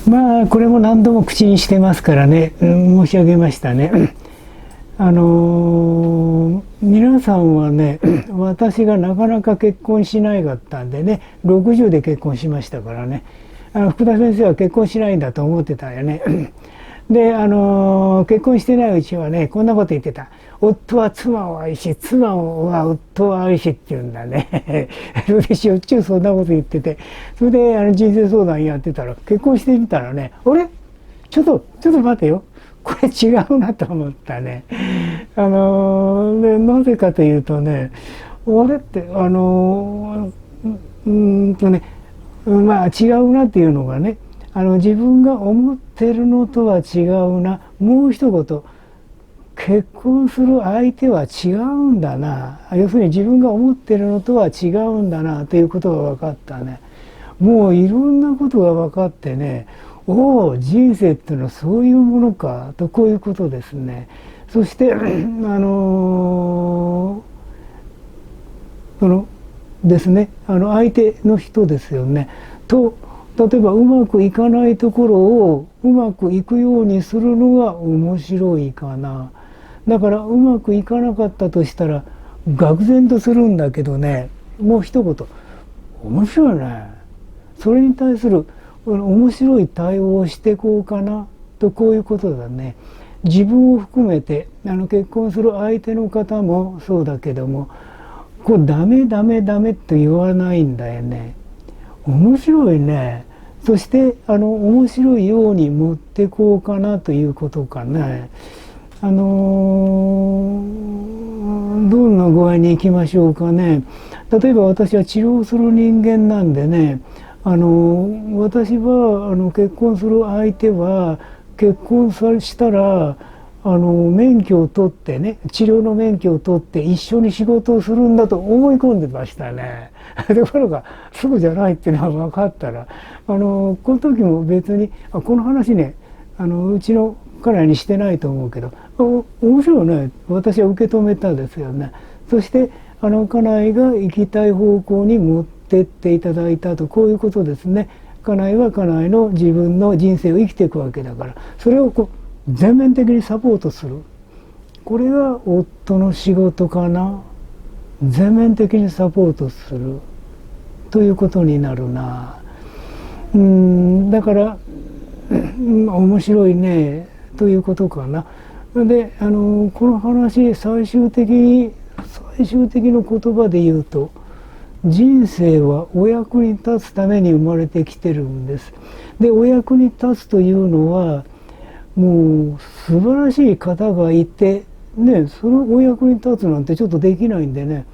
まあこれも何度も口にしてますからね、申し上げましたね。皆さんはね、私がなかなか結婚しないかったんでね、60で結婚しましたからね。福田先生は結婚しないんだと思ってたよね。で、結婚してないうちはね、こんなこと言ってた。夫は妻を愛し、妻は夫を愛しって言うんだね。それでしょっちゅうそんなこと言ってて、それで人生相談やってたら、結婚してみたらね、あれちょっと待てよ。これ違うなと思ったね。で、なぜかというとね、あれって、まあ違うなっていうのがね、自分が思ってるのとは違うな。もう一言、結婚する相手は違うんだな。要するに自分が思ってるのとは違うんだなということが分かったね。もういろんなことが分かってね、おお、人生っていうのはそういうものかと、こういうことですね。そしてですね、相手の人ですよね。と、例えばうまくいかないところをうまくいくようにするのが面白いかな。だからうまくいかなかったとしたら、愕然とするんだけどね、もう一言、面白いね。それに対する面白い対応をしていこうかなと、こういうことだね。自分を含めて結婚する相手の方もそうだけども、こうダメダメダメと言わないんだよね。面白いね。そして面白いように持ってこうかなということかね。どんな具合に行きましょうかね。例えば私は治療する人間なんでね、私は結婚する相手は結婚したら免許を取ってね、治療の免許を取って一緒に仕事をするんだと思い込んでましたね。ところがそうじゃないっていうのが分かったら、この時も別にこの話ね、うちの家内にしてないと思うけど、面白いね、私は受け止めたんですよね。そして家内が行きたい方向に持ってっていただいたと、こういうことですね。家内は家内の自分の人生を生きていくわけだから、それを全面的にサポートする。これが夫の仕事かな。全面的にサポートするということになるな。だから面白いねということかな。でこの話最終的の言葉で言うと、人生はお役に立つために生まれてきてるんです。でお役に立つというのはもう素晴らしい方がいてね、そのお役に立つなんてちょっとできないんでね、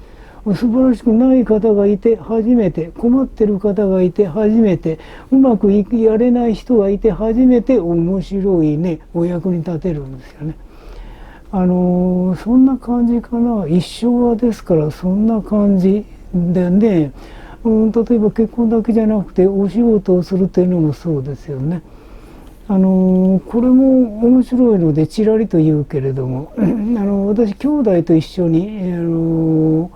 素晴らしくない方がいて初めて、困ってる方がいて初めて、うまくやれない人がいて初めて面白いねお役に立てるんですよね。そんな感じかな。一生はですからそんな感じでね、例えば結婚だけじゃなくてお仕事をするというのもそうですよね。これも面白いのでちらりと言うけれども、私兄弟と一緒に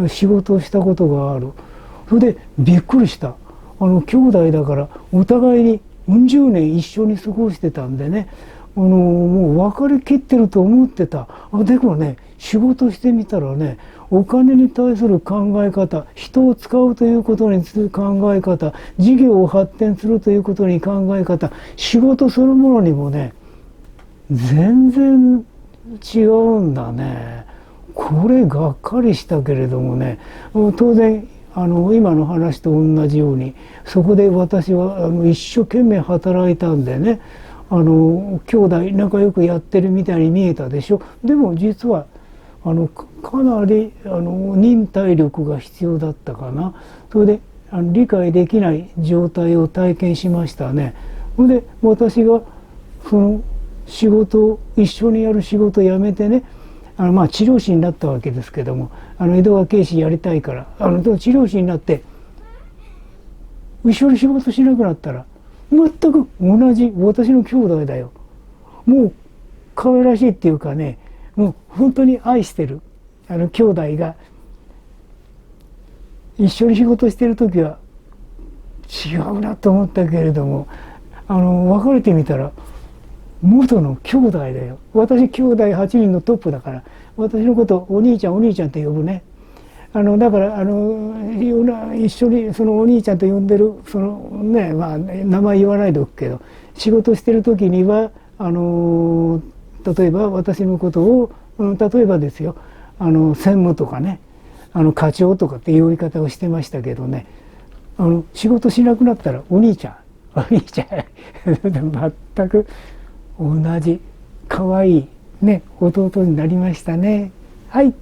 仕事をしたことがある。それでびっくりした。兄弟だからお互いにうん十年一緒に過ごしてたんでね、もう別れきってると思ってた。でもね、仕事してみたらね、お金に対する考え方、人を使うということにする考え方、事業を発展するということに考え方、仕事そのものにもね、全然違うんだね。これがっかりしたけれどもね、当然今の話と同じように、そこで私は一生懸命働いたんでね、兄弟仲良くやってるみたいに見えたでしょ。でも実はかなり忍耐力が必要だったかな。それで理解できない状態を体験しましたね。それで私がその仕事を一緒にやる仕事を辞めてね、まあ治療師になったわけですけども、江戸川慶師やりたいから治療師になって一緒に仕事しなくなったら全く同じ私の兄弟だよ。もう可愛らしいっていうかね、もう本当に愛してる兄弟が一緒に仕事してる時は違うなと思ったけれども、別れてみたら元の兄弟だよ。私兄弟8人のトップだから、私のことお兄ちゃんお兄ちゃんって呼ぶね。だから一緒にそのお兄ちゃんと呼んでるそのね、まあ名前言わないでおくけど、仕事してる時には例えば私のことを、例えばですよ、専務とかね、課長とかっていう呼び方をしてましたけどね、仕事しなくなったらお兄ちゃんお兄ちゃん全く同じ可愛いね弟になりましたね。はい。